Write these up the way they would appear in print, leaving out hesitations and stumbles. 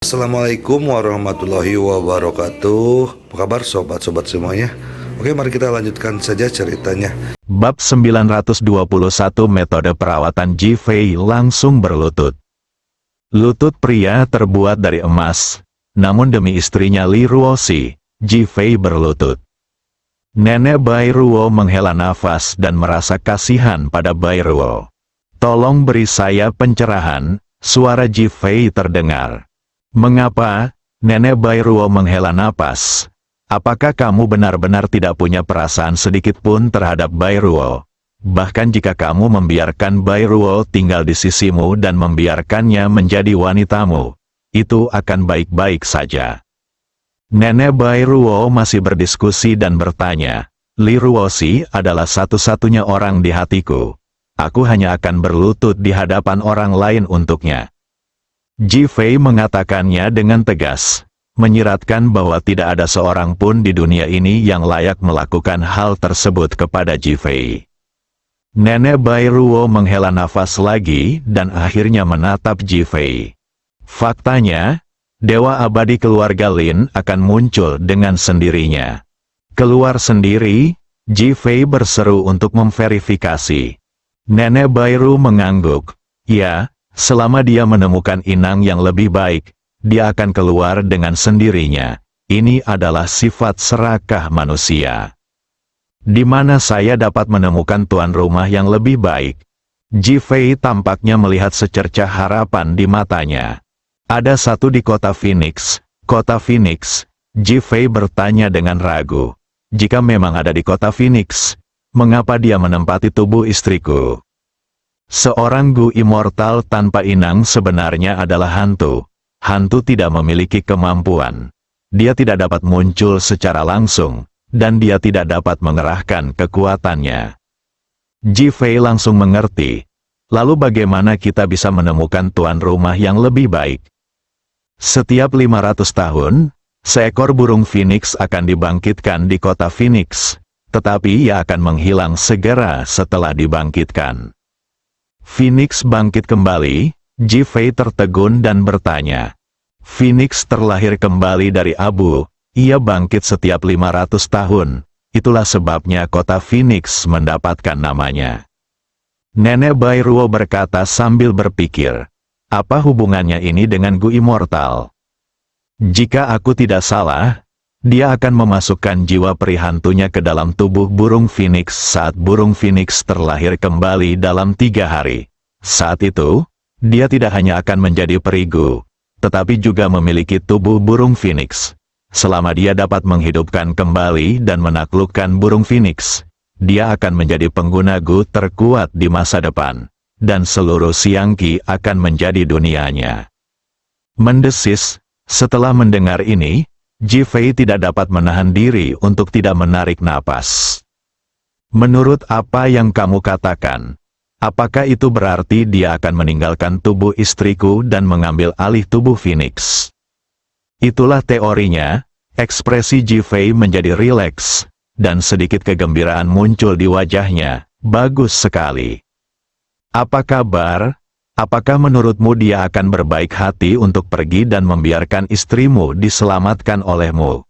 Assalamualaikum warahmatullahi wabarakatuh. Apa kabar sobat-sobat semuanya? Oke, mari kita lanjutkan saja ceritanya. Bab 921 Metode perawatan Ji-Fei langsung berlutut. Lutut pria terbuat dari emas, namun demi istrinya Li Ruoxi, Ji-Fei berlutut. Nenek Bai Ruo menghela nafas dan merasa kasihan pada Bai Ruo. "Tolong beri saya pencerahan," suara Ji-Fei terdengar. "Mengapa?" Nenek Bai Ruo menghela napas. "Apakah kamu benar-benar tidak punya perasaan sedikit pun terhadap Bai Ruo? Bahkan jika kamu membiarkan Bai Ruo tinggal di sisimu dan membiarkannya menjadi wanitamu, itu akan baik-baik saja." Nenek Bai Ruo masih berdiskusi dan bertanya, "Li Ruoxi adalah satu-satunya orang di hatiku. Aku hanya akan berlutut di hadapan orang lain untuknya." Ji-Fei mengatakannya dengan tegas, menyiratkan bahwa tidak ada seorang pun di dunia ini yang layak melakukan hal tersebut kepada Ji-Fei. Nenek Bai Ruo menghela nafas lagi dan akhirnya menatap Ji-Fei. Faktanya, dewa abadi keluarga Lin akan muncul dengan sendirinya. "Keluar sendiri?" Ji-Fei berseru untuk memverifikasi. Nenek Bai Ruo mengangguk. "Ya, selama dia menemukan inang yang lebih baik, dia akan keluar dengan sendirinya. Ini adalah sifat serakah manusia." "Di mana saya dapat menemukan tuan rumah yang lebih baik?" Ji-Fei tampaknya melihat secercah harapan di matanya. "Ada satu di kota Phoenix." "Kota Phoenix?" Ji-Fei bertanya dengan ragu. "Jika memang ada di kota Phoenix, mengapa dia menempati tubuh istriku?" Seorang Gu immortal tanpa inang sebenarnya adalah hantu. Hantu tidak memiliki kemampuan. Dia tidak dapat muncul secara langsung, dan dia tidak dapat mengerahkan kekuatannya. Ji-Fei langsung mengerti. "Lalu bagaimana kita bisa menemukan tuan rumah yang lebih baik?" "Setiap 500 tahun, seekor burung Phoenix akan dibangkitkan di kota Phoenix, tetapi ia akan menghilang segera setelah dibangkitkan." "Phoenix bangkit kembali?" Ji-Fei tertegun dan bertanya. "Phoenix terlahir kembali dari abu, ia bangkit setiap 500 tahun, itulah sebabnya kota Phoenix mendapatkan namanya." Nenek Bai Ruo berkata sambil berpikir, "Apa hubungannya ini dengan Gu immortal? Jika aku tidak salah, dia akan memasukkan jiwa perihantunya ke dalam tubuh burung Phoenix saat burung Phoenix terlahir kembali dalam 3 hari. Saat itu, dia tidak hanya akan menjadi perigu, tetapi juga memiliki tubuh burung Phoenix. Selama dia dapat menghidupkan kembali dan menaklukkan burung Phoenix, dia akan menjadi pengguna Gu terkuat di masa depan, dan seluruh Xiangqi akan menjadi dunianya." Mendesis. Setelah mendengar ini, Ji-Fei tidak dapat menahan diri untuk tidak menarik napas. "Menurut apa yang kamu katakan, apakah itu berarti dia akan meninggalkan tubuh istriku dan mengambil alih tubuh Phoenix?" "Itulah teorinya." Ekspresi Ji-Fei menjadi rileks, dan sedikit kegembiraan muncul di wajahnya. "Bagus sekali. Apa kabar? Apakah menurutmu dia akan berbaik hati untuk pergi dan membiarkan istrimu diselamatkan olehmu?"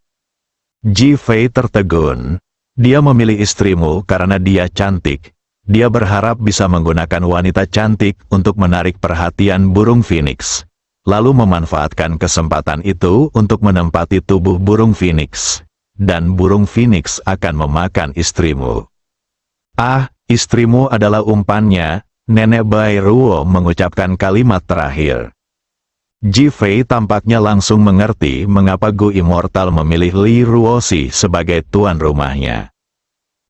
Ji-Fei tertegun. Dia memilih istrimu karena dia cantik. Dia berharap bisa menggunakan wanita cantik untuk menarik perhatian burung Phoenix, lalu memanfaatkan kesempatan itu untuk menempati tubuh burung Phoenix, dan burung Phoenix akan memakan istrimu. "Ah, istrimu adalah umpannya." Nenek Bai Ruo mengucapkan kalimat terakhir. Ji-Fei tampaknya langsung mengerti mengapa Gu immortal memilih Li Ruoxi sebagai tuan rumahnya.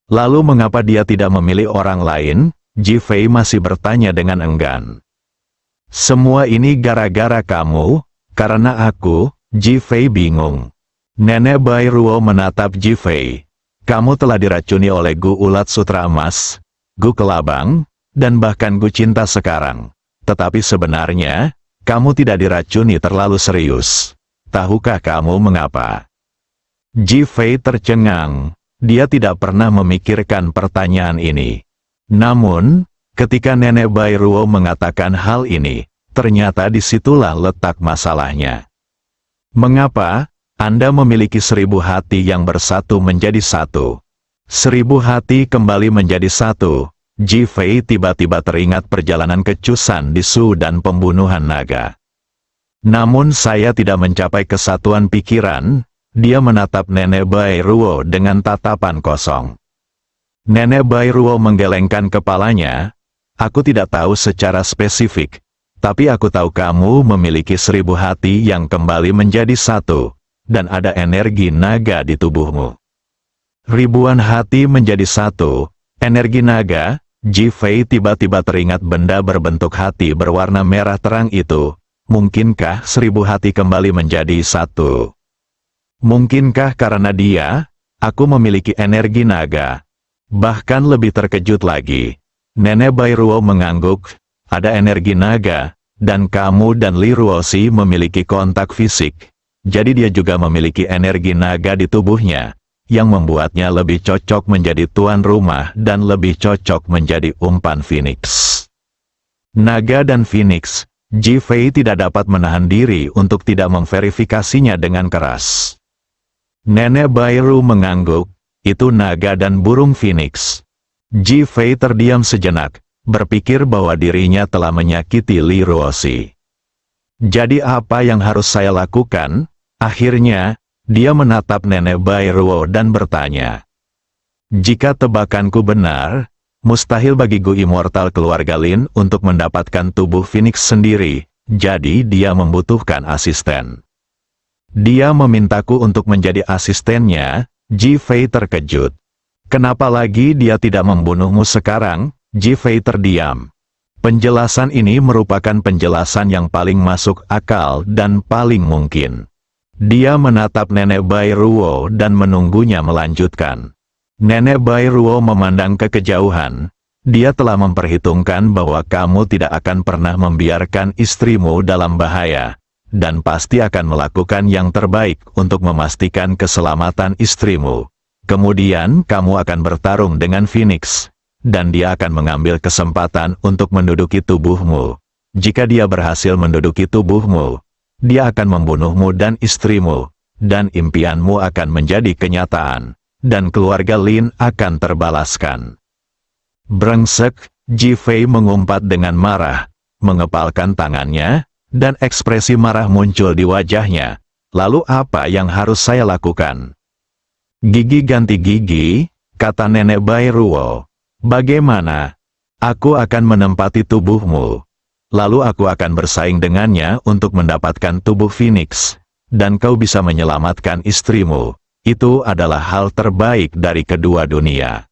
Lalu mengapa dia tidak memilih orang lain? Ji-Fei masih bertanya dengan enggan. "Semua ini gara-gara kamu, karena aku." Ji-Fei bingung. Nenek Bai Ruo menatap Ji-Fei. "Kamu telah diracuni oleh Gu ulat sutra emas, Gu kelabang, dan bahkan Gu cinta sekarang. Tetapi sebenarnya, kamu tidak diracuni terlalu serius. Tahukah kamu mengapa?" Ji-Fei tercengang. Dia tidak pernah memikirkan pertanyaan ini. Namun, ketika Nenek Bai Ruo mengatakan hal ini, ternyata disitulah letak masalahnya. Mengapa Anda memiliki 1000 hati yang bersatu menjadi satu? 1000 hati kembali menjadi satu. Ji Fei tiba-tiba teringat perjalanan kecusan di Su dan pembunuhan naga. Namun saya tidak mencapai kesatuan pikiran. Dia menatap Nenek Bai Ruo dengan tatapan kosong. Nenek Bai Ruo menggelengkan kepalanya. Aku tidak tahu secara spesifik, tapi aku tahu kamu memiliki 1000 hati yang kembali menjadi satu, dan ada energi naga di tubuhmu. Ribuan hati menjadi satu, energi naga. Ji Fei tiba-tiba teringat benda berbentuk hati berwarna merah terang itu. Mungkinkah 1000 hati kembali menjadi satu? Mungkinkah karena dia, aku memiliki energi naga? Bahkan lebih terkejut lagi, Nenek Bai Ruo mengangguk. Ada energi naga, dan kamu dan Li Ruoxi memiliki kontak fisik. Jadi dia juga memiliki energi naga di tubuhnya, yang membuatnya lebih cocok menjadi tuan rumah dan lebih cocok menjadi umpan Phoenix. Naga dan Phoenix, Ji Fei tidak dapat menahan diri untuk tidak memverifikasinya dengan keras. Nenek Bai Ruo mengangguk, itu naga dan burung Phoenix. Ji Fei terdiam sejenak, berpikir bahwa dirinya telah menyakiti Li Ruoxi. Jadi apa yang harus saya lakukan? Akhirnya, dia menatap Nenek Bai Ruo dan bertanya. Jika tebakanku benar, mustahil bagi Gu Immortal keluarga Lin untuk mendapatkan tubuh Phoenix sendiri, jadi dia membutuhkan asisten. Dia memintaku untuk menjadi asistennya. Ji Fei terkejut. Kenapa lagi dia tidak membunuhmu sekarang? Ji Fei terdiam. Penjelasan ini merupakan penjelasan yang paling masuk akal dan paling mungkin. Dia menatap Nenek Bai Ruo dan menunggunya melanjutkan. Nenek Bai Ruo memandang ke kejauhan. Dia telah memperhitungkan bahwa kamu tidak akan pernah membiarkan istrimu dalam bahaya, dan pasti akan melakukan yang terbaik untuk memastikan keselamatan istrimu. Kemudian kamu akan bertarung dengan Phoenix, dan dia akan mengambil kesempatan untuk menduduki tubuhmu. Jika dia berhasil menduduki tubuhmu, dia akan membunuhmu dan istrimu, dan impianmu akan menjadi kenyataan, dan keluarga Lin akan terbalaskan. Brengsek, Ji Fei mengumpat dengan marah, mengepalkan tangannya, dan ekspresi marah muncul di wajahnya. Lalu apa yang harus saya lakukan? Gigi ganti gigi, kata Nenek Bai Ruo. Bagaimana? Aku akan menempati tubuhmu. Lalu aku akan bersaing dengannya untuk mendapatkan tubuh Phoenix. Dan kau bisa menyelamatkan istrimu. Itu adalah hal terbaik dari kedua dunia.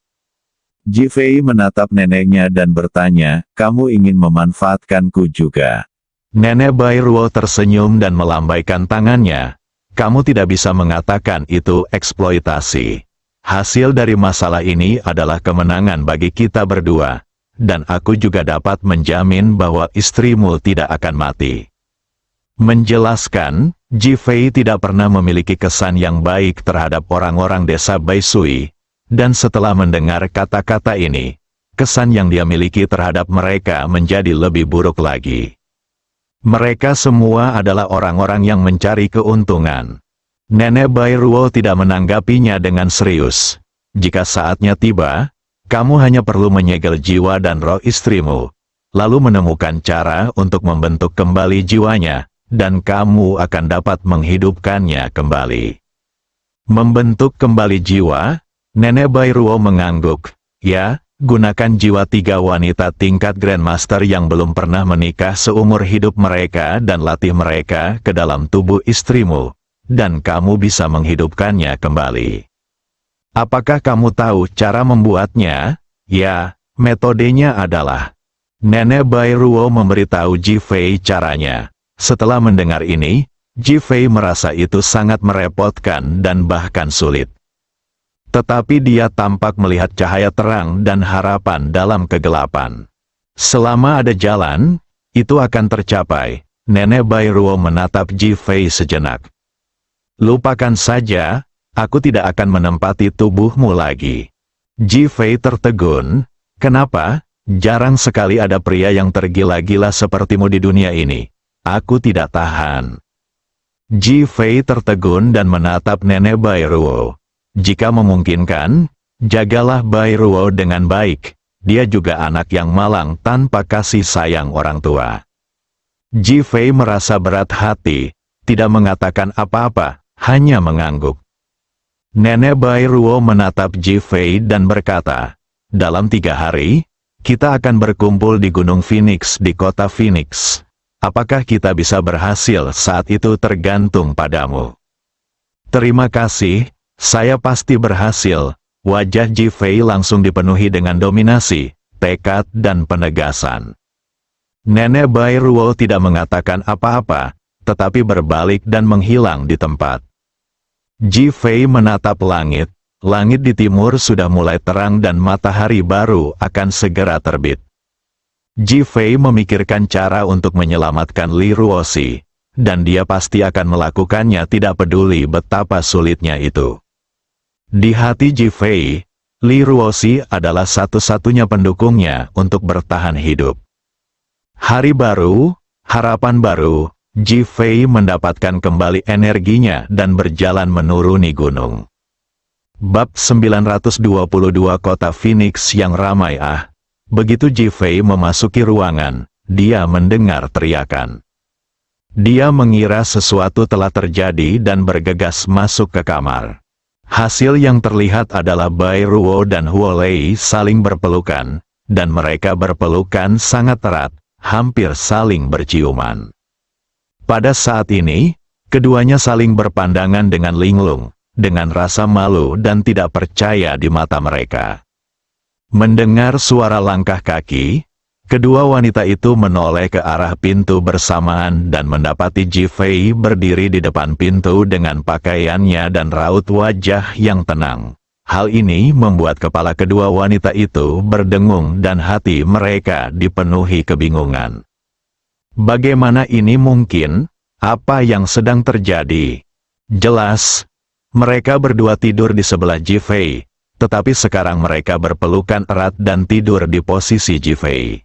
Ji Fei menatap neneknya dan bertanya, kamu ingin memanfaatkanku juga? Nenek Bai Ruo tersenyum dan melambaikan tangannya. Kamu tidak bisa mengatakan itu eksploitasi. Hasil dari masalah ini adalah kemenangan bagi kita berdua, dan aku juga dapat menjamin bahwa istrimu tidak akan mati. Menjelaskan, Ji Fei tidak pernah memiliki kesan yang baik terhadap orang-orang desa Baisui, dan setelah mendengar kata-kata ini, kesan yang dia miliki terhadap mereka menjadi lebih buruk lagi. Mereka semua adalah orang-orang yang mencari keuntungan. Nenek Bai Ruo tidak menanggapinya dengan serius. Jika saatnya tiba, kamu hanya perlu menyegel jiwa dan roh istrimu, lalu menemukan cara untuk membentuk kembali jiwanya, dan kamu akan dapat menghidupkannya kembali. Membentuk kembali jiwa? Nenek Bai Ruo mengangguk. Ya, gunakan jiwa 3 wanita tingkat Grandmaster yang belum pernah menikah seumur hidup mereka dan latih mereka ke dalam tubuh istrimu, dan kamu bisa menghidupkannya kembali. Apakah kamu tahu cara membuatnya? Ya, metodenya adalah... Nenek Bai Ruo memberitahu Ji Fei caranya. Setelah mendengar ini, Ji Fei merasa itu sangat merepotkan dan bahkan sulit. Tetapi dia tampak melihat cahaya terang dan harapan dalam kegelapan. Selama ada jalan, itu akan tercapai. Nenek Bai Ruo menatap Ji Fei sejenak. Lupakan saja, aku tidak akan menempati tubuhmu lagi. Ji Fei tertegun. Kenapa? Jarang sekali ada pria yang tergila-gila sepertimu di dunia ini. Aku tidak tahan. Ji Fei tertegun dan menatap nenek Bai Ruo. Jika memungkinkan, jagalah Bai Ruo dengan baik. Dia juga anak yang malang tanpa kasih sayang orang tua. Ji Fei merasa berat hati, tidak mengatakan apa-apa, hanya mengangguk. Nenek Bai Ruo menatap Ji Fei dan berkata, "Dalam 3 hari, kita akan berkumpul di Gunung Phoenix di kota Phoenix. Apakah kita bisa berhasil saat itu tergantung padamu." "Terima kasih, saya pasti berhasil." Wajah Ji Fei langsung dipenuhi dengan dominasi, tekad dan penegasan. Nenek Bai Ruo tidak mengatakan apa-apa, tetapi berbalik dan menghilang di tempat. Ji Fei menatap langit. Langit di timur sudah mulai terang dan matahari baru akan segera terbit. Ji Fei memikirkan cara untuk menyelamatkan Li Ruoxi, dan dia pasti akan melakukannya tidak peduli betapa sulitnya itu. Di hati Ji Fei, Li Ruoxi adalah satu-satunya pendukungnya untuk bertahan hidup. Hari baru, harapan baru, Ji Fei mendapatkan kembali energinya dan berjalan menuruni gunung. Bab 922 Kota Phoenix yang ramai. Begitu Ji Fei memasuki ruangan, dia mendengar teriakan. Dia mengira sesuatu telah terjadi dan bergegas masuk ke kamar. Hasil yang terlihat adalah Bai Ruo dan Huo Lei saling berpelukan, dan mereka berpelukan sangat erat, hampir saling berciuman. Pada saat ini, keduanya saling berpandangan dengan linglung, dengan rasa malu dan tidak percaya di mata mereka. Mendengar suara langkah kaki, kedua wanita itu menoleh ke arah pintu bersamaan dan mendapati Ji Fei berdiri di depan pintu dengan pakaiannya dan raut wajah yang tenang. Hal ini membuat kepala kedua wanita itu berdengung dan hati mereka dipenuhi kebingungan. Bagaimana ini mungkin? Apa yang sedang terjadi? Jelas, mereka berdua tidur di sebelah Ji Fei, tetapi sekarang mereka berpelukan erat dan tidur di posisi Ji Fei.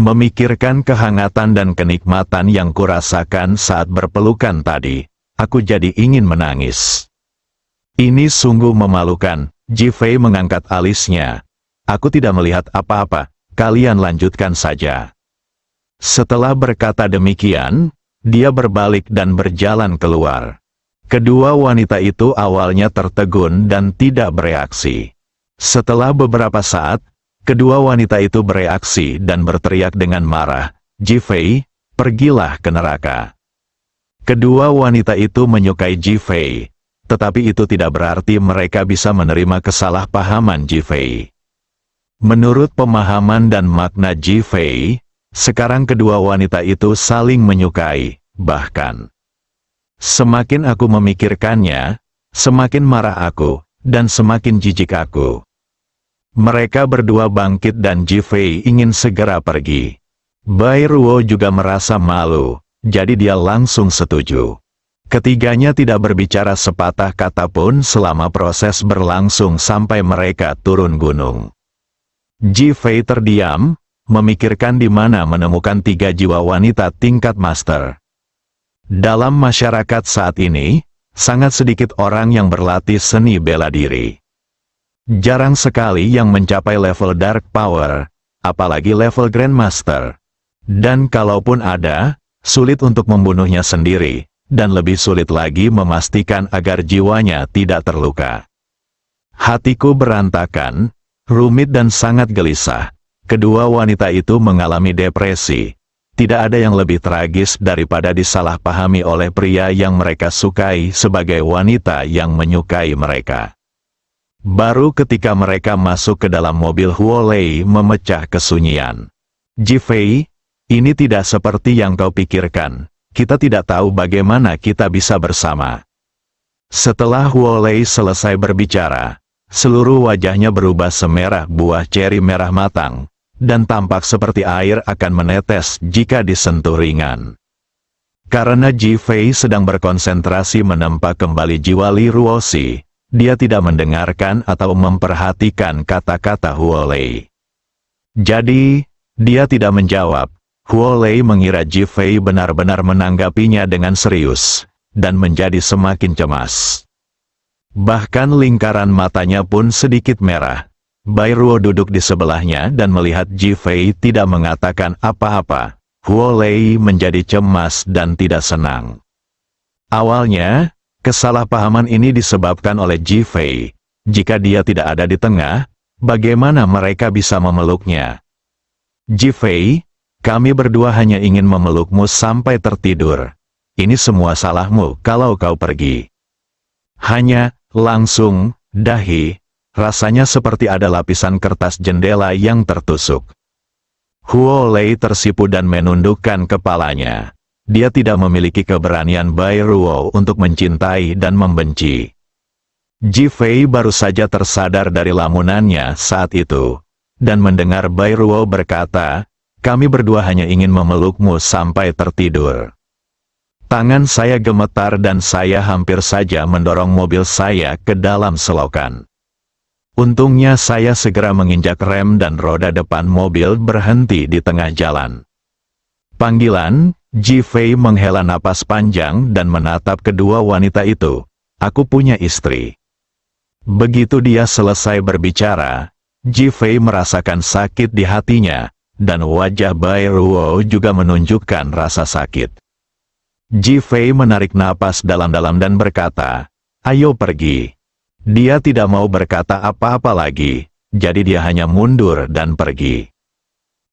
Memikirkan kehangatan dan kenikmatan yang kurasakan saat berpelukan tadi, aku jadi ingin menangis. Ini sungguh memalukan. Ji Fei mengangkat alisnya. Aku tidak melihat apa-apa, kalian lanjutkan saja. Setelah berkata demikian, dia berbalik dan berjalan keluar. Kedua wanita itu awalnya tertegun dan tidak bereaksi. Setelah beberapa saat, kedua wanita itu bereaksi dan berteriak dengan marah, "Ji Fei, pergilah ke neraka." Kedua wanita itu menyukai Ji Fei, tetapi itu tidak berarti mereka bisa menerima kesalahpahaman Ji Fei. Menurut pemahaman dan makna Ji Fei, sekarang kedua wanita itu saling menyukai, bahkan semakin aku memikirkannya, semakin marah aku, dan semakin jijik aku. Mereka berdua bangkit dan Ji Fei ingin segera pergi. Bai Ruo juga merasa malu, jadi dia langsung setuju. Ketiganya tidak berbicara sepatah kata pun selama proses berlangsung sampai mereka turun gunung. Ji Fei terdiam, memikirkan di mana menemukan 3 jiwa wanita tingkat master. Dalam masyarakat saat ini, sangat sedikit orang yang berlatih seni bela diri. Jarang sekali yang mencapai level Dark Power, apalagi level Grandmaster. Dan kalaupun ada, sulit untuk membunuhnya sendiri, dan lebih sulit lagi memastikan agar jiwanya tidak terluka. Hatiku berantakan, rumit dan sangat gelisah. Kedua wanita itu mengalami depresi. Tidak ada yang lebih tragis daripada disalahpahami oleh pria yang mereka sukai sebagai wanita yang menyukai mereka. Baru ketika mereka masuk ke dalam mobil, Huo Lei memecah kesunyian. "Ji Fei, ini tidak seperti yang kau pikirkan. Kita tidak tahu bagaimana kita bisa bersama." Setelah Huo Lei selesai berbicara, seluruh wajahnya berubah semerah buah ceri merah matang, dan tampak seperti air akan menetes jika disentuh ringan. Karena Ji Fei sedang berkonsentrasi menempa kembali jiwa Li Ruoxi, dia tidak mendengarkan atau memperhatikan kata-kata Huo Lei. Jadi, dia tidak menjawab. Huo Lei mengira Ji Fei benar-benar menanggapinya dengan serius. dan menjadi semakin cemas. Bahkan lingkaran matanya pun sedikit merah. Bai Ruo duduk di sebelahnya dan melihat Ji Fei tidak mengatakan apa-apa. Huo Lei menjadi cemas dan tidak senang. Awalnya, kesalahpahaman ini disebabkan oleh Ji Fei. Jika dia tidak ada di tengah, bagaimana mereka bisa memeluknya? Ji Fei, kami berdua hanya ingin memelukmu sampai tertidur. Ini semua salahmu kalau kau pergi. Hanya, langsung, dahi, rasanya seperti ada lapisan kertas jendela yang tertusuk. Huo Lei tersipu dan menundukkan kepalanya. Dia tidak memiliki keberanian Bai Ruo untuk mencintai dan membenci. Ji Fei baru saja tersadar dari lamunannya saat itu, dan mendengar Bai Ruo berkata, kami berdua hanya ingin memelukmu sampai tertidur. Tangan saya gemetar dan saya hampir saja mendorong mobil saya ke dalam selokan. Untungnya saya segera menginjak rem dan roda depan mobil berhenti di tengah jalan. Panggilan, Ji Fei menghela napas panjang dan menatap kedua wanita itu. Aku punya istri. Begitu dia selesai berbicara, Ji Fei merasakan sakit di hatinya, dan wajah Bai Ruo juga menunjukkan rasa sakit. Ji Fei menarik napas dalam-dalam dan berkata, ayo pergi. Dia tidak mau berkata apa-apa lagi, jadi dia hanya mundur dan pergi.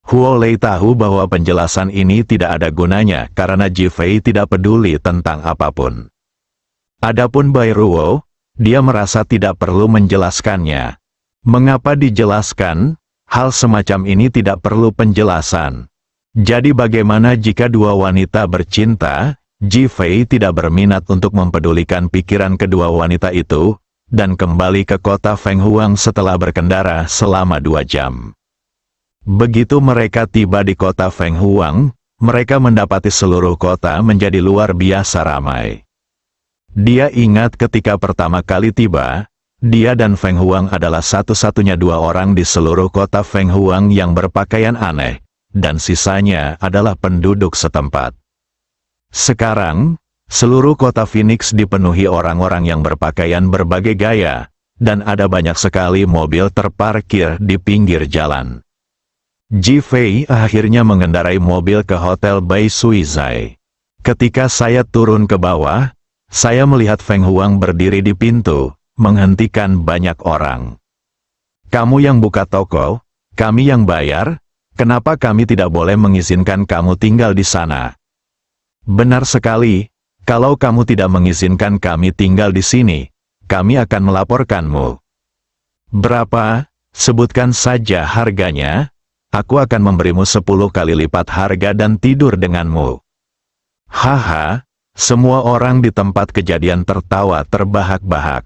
Huo Lei tahu bahwa penjelasan ini tidak ada gunanya karena Ji Fei tidak peduli tentang apapun. Adapun Bai Ruo, dia merasa tidak perlu menjelaskannya. Mengapa dijelaskan? Hal semacam ini tidak perlu penjelasan. Jadi bagaimana jika dua wanita bercinta? Ji Fei tidak berminat untuk mempedulikan pikiran kedua wanita itu, dan kembali ke kota Feng Huang setelah berkendara selama 2 jam. Begitu mereka tiba di kota Feng Huang, mereka mendapati seluruh kota menjadi luar biasa ramai. Dia ingat ketika pertama kali tiba, dia dan Feng Huang adalah satu-satunya 2 orang di seluruh kota Feng Huang yang berpakaian aneh, dan sisanya adalah penduduk setempat. Sekarang, seluruh kota Phoenix dipenuhi orang-orang yang berpakaian berbagai gaya, dan ada banyak sekali mobil terparkir di pinggir jalan. Ji Fei akhirnya mengendarai mobil ke Hotel Bai Suizai. Ketika saya turun ke bawah, saya melihat Feng Huang berdiri di pintu, menghentikan banyak orang. Kamu yang buka toko, kami yang bayar, kenapa kami tidak boleh mengizinkan kamu tinggal di sana? Benar sekali. Kalau kamu tidak mengizinkan kami tinggal di sini, kami akan melaporkanmu. Berapa? Sebutkan saja harganya. Aku akan memberimu 10 kali lipat harga dan tidur denganmu. Haha, semua orang di tempat kejadian tertawa terbahak-bahak.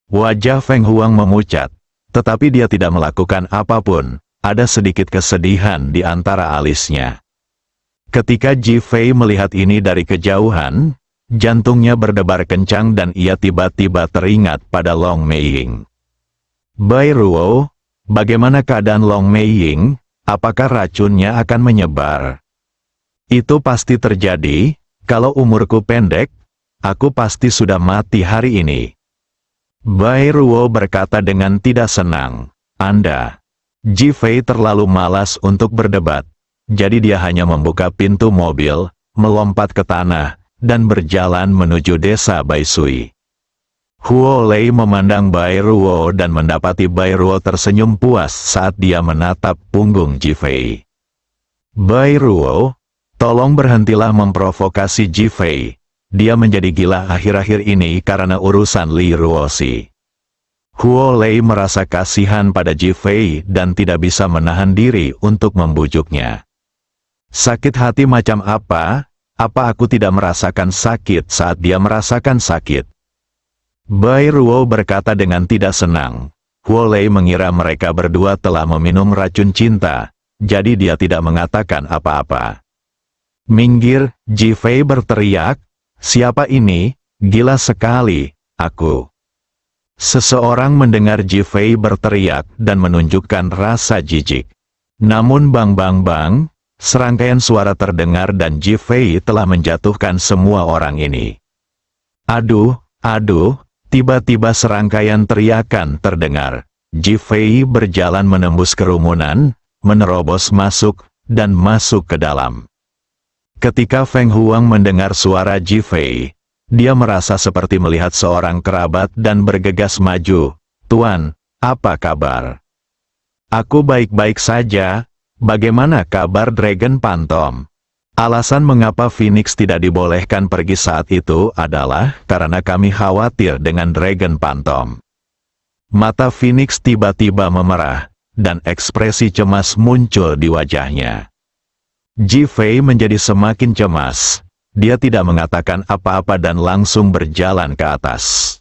Wajah Feng Huang memucat, tetapi dia tidak melakukan apapun. Ada sedikit kesedihan di antara alisnya. Ketika Ji Fei melihat ini dari kejauhan, jantungnya berdebar kencang dan ia tiba-tiba teringat pada Long Meiying. Bai Ruo, bagaimana keadaan Long Meiying? Apakah racunnya akan menyebar? Itu pasti terjadi, kalau umurku pendek, aku pasti sudah mati hari ini. Bai Ruo berkata dengan tidak senang, Anda. Ji Fei terlalu malas untuk berdebat, jadi dia hanya membuka pintu mobil, melompat ke tanah, dan berjalan menuju desa Bai Sui. Huo Lei memandang Bai Ruo dan mendapati Bai Ruo tersenyum puas saat dia menatap punggung Ji Fei. Bai Ruo, tolong berhentilah memprovokasi Ji Fei. Dia menjadi gila akhir-akhir ini karena urusan Li Ruoxi. Huo Lei merasa kasihan pada Ji Fei dan tidak bisa menahan diri untuk membujuknya. Sakit hati macam apa? Apa aku tidak merasakan sakit saat dia merasakan sakit? Bai Ruo berkata dengan tidak senang. Huo Lei mengira mereka berdua telah meminum racun cinta, jadi dia tidak mengatakan apa-apa. Minggir, Ji Fei berteriak. Siapa ini? Gila sekali, aku. Seseorang mendengar Ji Fei berteriak dan menunjukkan rasa jijik. Namun bang, serangkaian suara terdengar dan Ji Fei telah menjatuhkan semua orang ini. Aduh, aduh, tiba-tiba serangkaian teriakan terdengar. Ji Fei berjalan menembus kerumunan, menerobos masuk, dan masuk ke dalam. Ketika Feng Huang mendengar suara Ji Fei, dia merasa seperti melihat seorang kerabat dan bergegas maju. "Tuan, apa kabar?" "Aku baik-baik saja. Bagaimana kabar Dragon Phantom?" Alasan mengapa Phoenix tidak dibolehkan pergi saat itu adalah karena kami khawatir dengan Dragon Phantom. Mata Phoenix tiba-tiba memerah, dan ekspresi cemas muncul di wajahnya. Ji Fei menjadi semakin cemas. Dia tidak mengatakan apa-apa dan langsung berjalan ke atas.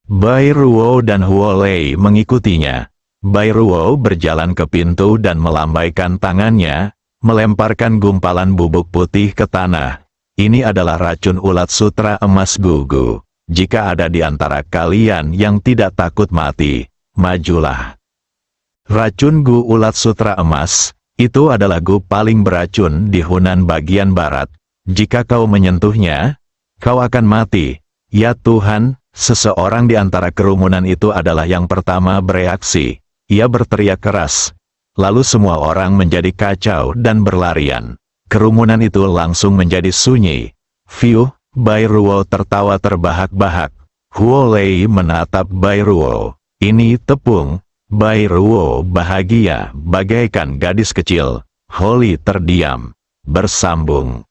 Bai Ruo dan Huo Lei mengikutinya. Bai Ruo berjalan ke pintu dan melambaikan tangannya, melemparkan gumpalan bubuk putih ke tanah. "Ini adalah racun ulat sutra emas Gugu. Jika ada di antara kalian yang tidak takut mati, majulah." Racun Gu ulat sutra emas, itu adalah gu paling beracun di Hunan bagian barat. Jika kau menyentuhnya, kau akan mati. Ya Tuhan, seseorang di antara kerumunan itu adalah yang pertama bereaksi. Ia berteriak keras. Lalu semua orang menjadi kacau dan berlarian. Kerumunan itu langsung menjadi sunyi. "Fiuh," Bai Ruo tertawa terbahak-bahak. Huo Lei menatap Bai Ruo. "Ini tepung." Bai Ruo bahagia bagaikan gadis kecil. Holly terdiam. Bersambung.